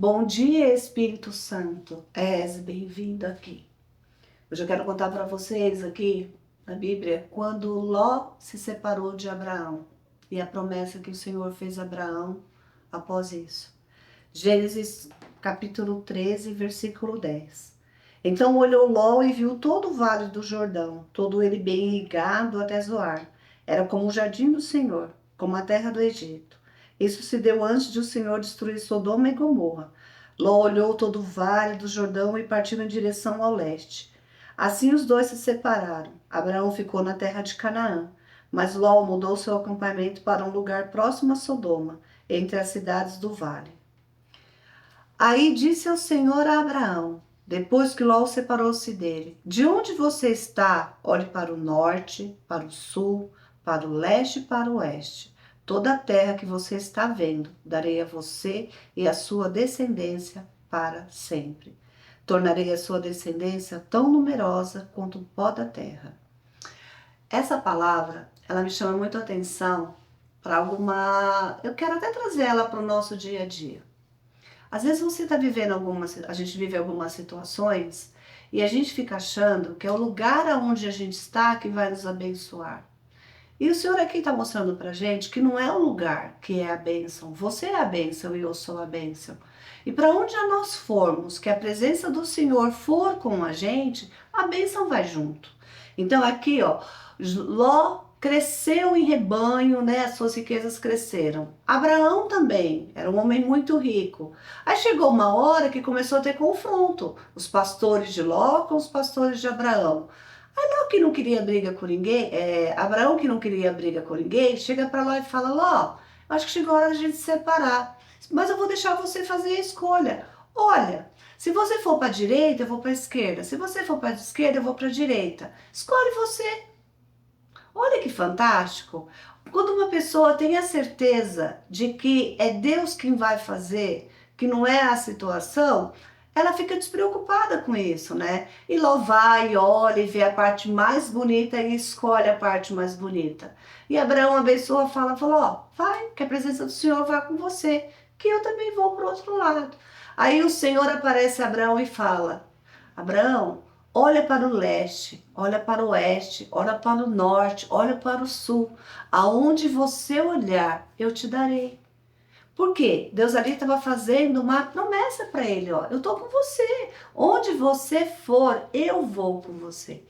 Bom dia, Espírito Santo. És bem-vindo aqui. Hoje eu quero contar para vocês aqui na Bíblia quando Ló se separou de Abraão e a promessa que o Senhor fez a Abraão após isso. Gênesis capítulo 13, versículo 10. Então olhou Ló e viu todo o vale do Jordão, todo ele bem irrigado até Zoar. Era como o jardim do Senhor, como a terra do Egito. Isso se deu antes de o Senhor destruir Sodoma e Gomorra. Ló olhou todo o vale do Jordão e partiu em direção ao leste. Assim os dois se separaram. Abraão ficou na terra de Canaã, mas Ló mudou seu acampamento para um lugar próximo a Sodoma, entre as cidades do vale. Aí disse ao Senhor a Abraão, depois que Ló separou-se dele: De onde você está? Olhe para o norte, para o sul, para o leste e para o oeste. Toda a terra que você está vendo, darei a você e a sua descendência para sempre. Tornarei a sua descendência tão numerosa quanto o pó da terra. Essa palavra, ela me chama muito a atenção para alguma. Eu quero até trazer ela para o nosso dia a dia. Às vezes você está vivendo a gente vive algumas situações e a gente fica achando que é o lugar aonde a gente está que vai nos abençoar. E o Senhor aqui está mostrando para a gente que não é o lugar que é a bênção. Você é a bênção e eu sou a bênção. E para onde nós formos, que a presença do Senhor for com a bênção vai junto. Então aqui, ó, Ló cresceu em rebanho, né? As suas riquezas cresceram. Abraão também era um homem muito rico. Aí chegou uma hora que começou a ter confronto. Os pastores de Ló com os pastores de Abraão. Ló que não queria briga com ninguém, Abraão que não queria briga com ninguém, chega para Ló e fala: Ló, acho que chegou a hora de a gente se separar, mas eu vou deixar você fazer a escolha. Olha, se você for para a direita, eu vou para a esquerda. Se você for para a esquerda, eu vou para a direita. Escolhe você. Olha que fantástico! Quando uma pessoa tem a certeza de que é Deus quem vai fazer, que não é a situação, ela fica despreocupada com isso, né? E lá vai, olha e vê a parte mais bonita e escolhe a parte mais bonita. E Abraão abençoa, falou, ó, vai, que a presença do Senhor vá com você, que eu também vou para o outro lado. Aí o Senhor aparece a Abraão e fala, Abraão, olha para o leste, olha para o oeste, olha para o norte, olha para o sul. Aonde você olhar, eu te darei. Por quê? Deus ali estava fazendo uma promessa para ele, ó. Eu estou com você. Onde você for, eu vou com você.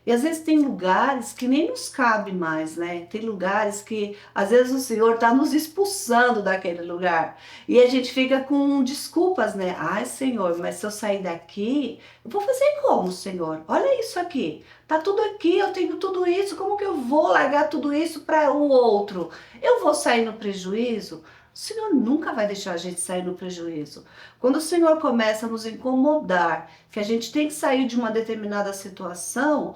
E às vezes tem lugares que nem nos cabe mais, né? Tem lugares que às vezes o Senhor está nos expulsando daquele lugar. E a gente fica com desculpas, né? Ai, Senhor, mas se eu sair daqui, eu vou fazer como, Senhor? Olha isso aqui. Tá tudo aqui, eu tenho tudo isso. Como que eu vou largar tudo isso para o outro? Eu vou sair no prejuízo? O Senhor nunca vai deixar a gente sair no prejuízo. Quando o Senhor começa a nos incomodar, que a gente tem que sair de uma determinada situação,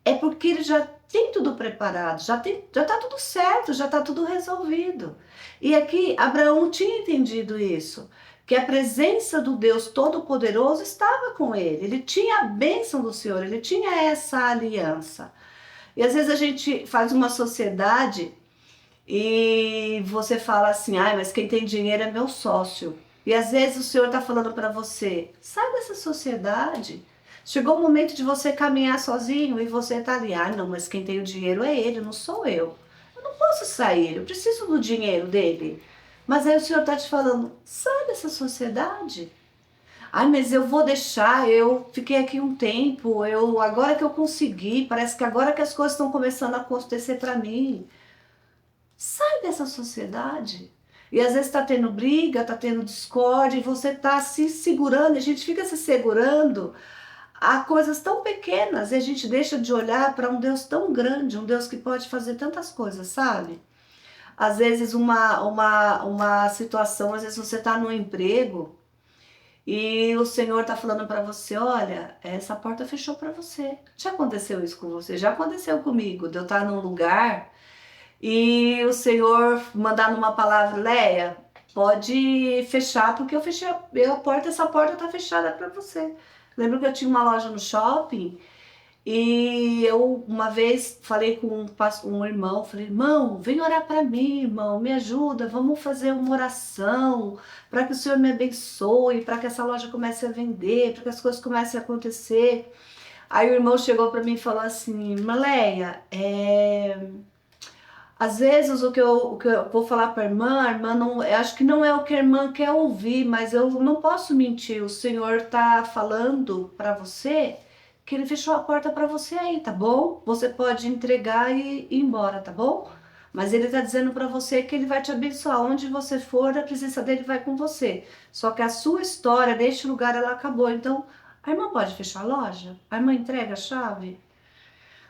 é porque ele já tem tudo preparado, já tá tudo certo, já tá tudo resolvido. E aqui Abraão tinha entendido isso, que a presença do Deus Todo-Poderoso estava com ele. Ele tinha a bênção do Senhor, ele tinha essa aliança. E às vezes a gente faz uma sociedade e você fala assim, ai, mas quem tem dinheiro é meu sócio. E às vezes o Senhor está falando para você, sai dessa sociedade. Chegou o momento de você caminhar sozinho e você está ali, ah, não, mas quem tem o dinheiro é ele, não sou eu. Eu não posso sair, eu preciso do dinheiro dele. Mas aí o Senhor está te falando, sai dessa sociedade. Ai, mas eu vou deixar, eu fiquei aqui um tempo, eu agora que eu consegui, parece que agora que as coisas estão começando a acontecer para mim. Sai dessa sociedade. E às vezes está tendo briga, está tendo discórdia, e você está se segurando, a gente fica se segurando a coisas tão pequenas, e a gente deixa de olhar para um Deus tão grande, um Deus que pode fazer tantas coisas, sabe? Às vezes uma situação, às vezes você está no emprego e o Senhor está falando para você, olha, essa porta fechou para você. Já aconteceu isso com você? Já aconteceu comigo, de eu estar num lugar e o Senhor mandar numa palavra, Leia, pode fechar, porque eu fechei a porta, essa porta está fechada para você. Lembro que eu tinha uma loja no shopping E eu uma vez falei com um irmão, falei, irmão, vem orar para mim, irmão, me ajuda, vamos fazer uma oração para que o Senhor me abençoe, para que essa loja comece a vender, para que as coisas comecem a acontecer. Aí o irmão chegou para mim e falou assim, Maleia, às vezes o que eu vou falar para a irmã não, eu acho que não é o que a irmã quer ouvir, mas eu não posso mentir, o Senhor está falando para você que ele fechou a porta para você aí, tá bom? Você pode entregar e ir embora, tá bom? Mas ele está dizendo para você que ele vai te abençoar. Onde você for, a presença dele vai com você. Só que a sua história neste lugar, ela acabou. Então, a irmã pode fechar a loja? A irmã entrega a chave?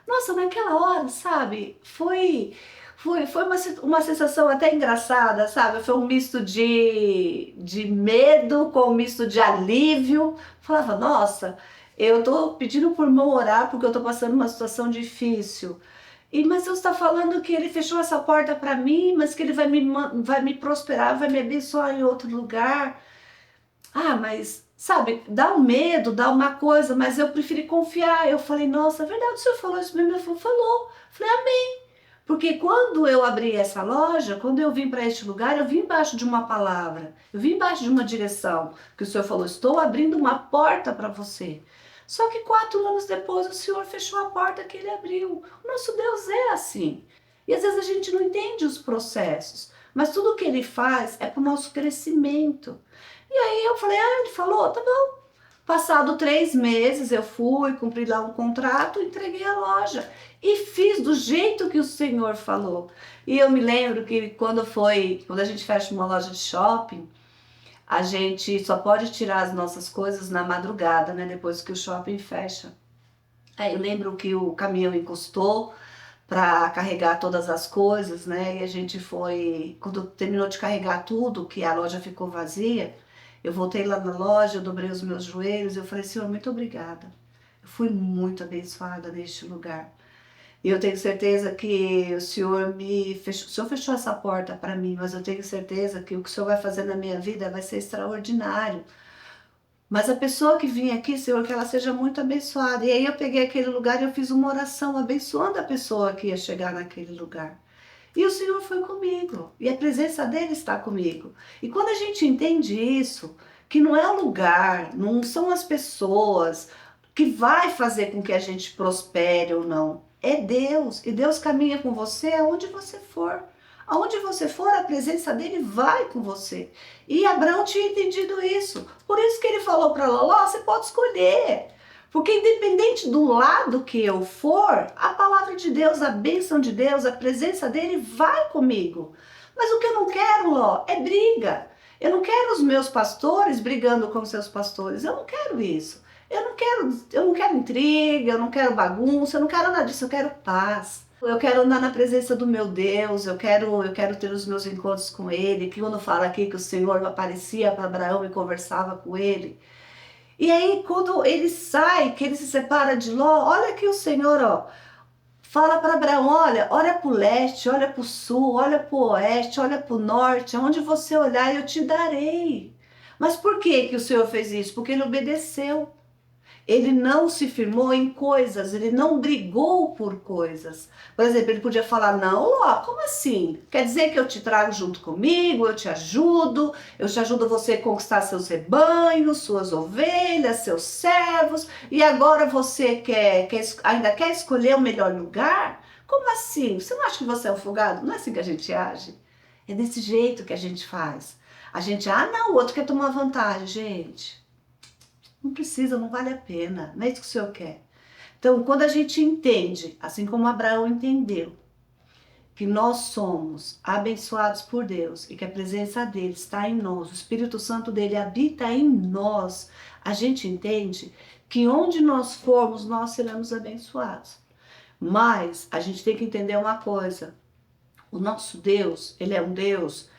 Nossa, naquela hora, sabe? Foi uma sensação até engraçada, sabe? Foi um misto de medo com um misto de alívio. Falava, nossa, eu tô pedindo por irmão orar porque eu tô passando uma situação difícil. Mas Deus está falando que ele fechou essa porta para mim, mas que ele vai me prosperar, vai me abençoar em outro lugar. Ah, mas sabe, dá um medo, dá uma coisa, mas eu preferi confiar. Eu falei, nossa, é verdade, o senhor falou isso mesmo? Ele falou. Falei, amém. Porque quando eu abri essa loja, quando eu vim para este lugar, eu vim embaixo de uma palavra, eu vim embaixo de uma direção, que o senhor falou, estou abrindo uma porta para você. Só que 4 anos depois o senhor fechou a porta que ele abriu. O nosso Deus é assim. E às vezes a gente não entende os processos, mas tudo que ele faz é para o nosso crescimento. E aí eu falei, ele falou, tá bom. Passado 3 meses eu fui, cumpri lá um contrato, entreguei a loja. E fiz do jeito que o Senhor falou. E eu me lembro que quando a gente fecha uma loja de shopping, a gente só pode tirar as nossas coisas na madrugada, né? Depois que o shopping fecha. Aí eu lembro que o caminhão encostou para carregar todas as coisas, né? E a gente foi, quando terminou de carregar tudo, que a loja ficou vazia, eu voltei lá na loja, eu dobrei os meus joelhos, eu falei, Senhor, muito obrigada. Eu fui muito abençoada neste lugar. E eu tenho certeza que o Senhor fechou essa porta para mim, mas eu tenho certeza que o que o Senhor vai fazer na minha vida vai ser extraordinário. Mas a pessoa que vinha aqui, Senhor, que ela seja muito abençoada. E aí eu peguei aquele lugar e eu fiz uma oração abençoando a pessoa que ia chegar naquele lugar. E o Senhor foi comigo. E a presença dele está comigo. E quando a gente entende isso, que não é o lugar, não são as pessoas que vai fazer com que a gente prospere ou não. É Deus. E Deus caminha com você aonde você for. Aonde você for, a presença dele vai com você. E Abraão tinha entendido isso. Por isso que ele falou para Ló, você pode escolher. Porque independente do lado que eu for, a palavra de Deus, a bênção de Deus, a presença dele vai comigo. Mas o que eu não quero, Ló, é briga. Eu não quero os meus pastores brigando com seus pastores. Eu não quero isso. Eu não quero intriga, eu não quero bagunça, eu não quero nada disso, eu quero paz. Eu quero andar na presença do meu Deus, eu quero ter os meus encontros com Ele, que quando fala aqui que o Senhor aparecia para Abraão e conversava com ele. E aí quando ele sai, que ele se separa de Ló, olha que o Senhor, fala para Abraão, olha para o leste, olha para o sul, olha para o oeste, olha para o norte, aonde você olhar eu te darei. Mas por que o Senhor fez isso? Porque ele obedeceu. Ele não se firmou em coisas, ele não brigou por coisas. Por exemplo, ele podia falar, não, como assim? Quer dizer que eu te trago junto comigo, eu te ajudo você a conquistar seus rebanhos, suas ovelhas, seus servos, e agora você ainda quer escolher o melhor lugar? Como assim? Você não acha que você é um folgado? Não é assim que a gente age? É desse jeito que a gente faz. A gente, não, o outro quer tomar vantagem, gente. Não precisa, não vale a pena, não é isso que o Senhor quer. Então, quando a gente entende, assim como Abraão entendeu, que nós somos abençoados por Deus e que a presença dele está em nós, o Espírito Santo dele habita em nós, a gente entende que onde nós formos, nós seremos abençoados. Mas a gente tem que entender uma coisa, o nosso Deus, ele é um Deus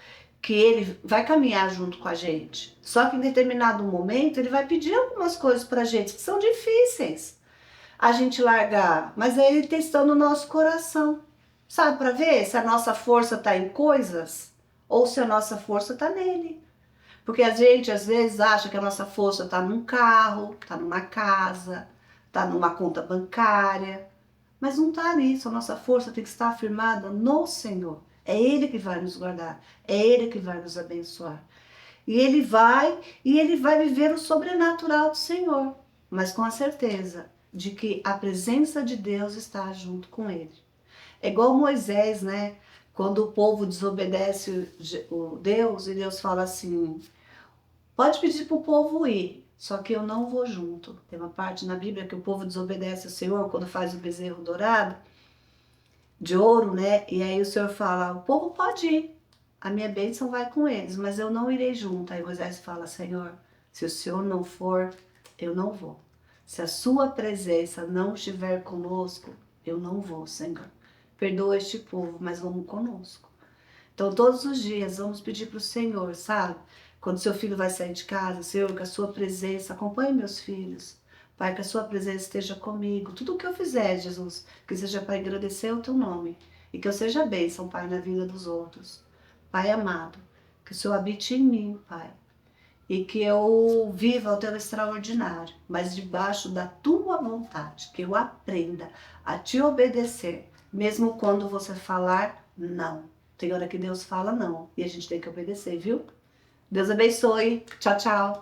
que ele vai caminhar junto com a gente. Só que em determinado momento ele vai pedir algumas coisas pra gente que são difíceis a gente largar, mas é ele testando o nosso coração. Sabe, para ver se a nossa força tá em coisas ou se a nossa força tá nele. Porque a gente às vezes acha que a nossa força tá num carro, tá numa casa, está numa conta bancária, mas não está nisso. A nossa força tem que estar firmada no Senhor. É Ele que vai nos guardar, é Ele que vai nos abençoar. E Ele vai viver o sobrenatural do Senhor, mas com a certeza de que a presença de Deus está junto com Ele. É igual Moisés, né? Quando o povo desobedece o Deus, e Deus fala assim, pode pedir para o povo ir, só que eu não vou junto. Tem uma parte na Bíblia que o povo desobedece ao Senhor quando faz o bezerro dourado, de ouro, né? E aí o Senhor fala, o povo pode ir, a minha bênção vai com eles, mas eu não irei junto. Aí Moisés fala, Senhor, se o Senhor não for, eu não vou. Se a sua presença não estiver conosco, eu não vou, Senhor. Perdoa este povo, mas vamos conosco. Então, todos os dias, vamos pedir para o Senhor, sabe? Quando seu filho vai sair de casa, Senhor, que a sua presença acompanhe meus filhos. Pai, que a sua presença esteja comigo. Tudo o que eu fizer, Jesus, que seja para agradecer o teu nome. E que eu seja bênção, Pai, na vida dos outros. Pai amado, que o Senhor habite em mim, Pai. E que eu viva o teu extraordinário, mas debaixo da tua vontade. Que eu aprenda a te obedecer, mesmo quando você falar não. Tem hora que Deus fala não e a gente tem que obedecer, viu? Deus abençoe. Tchau, tchau.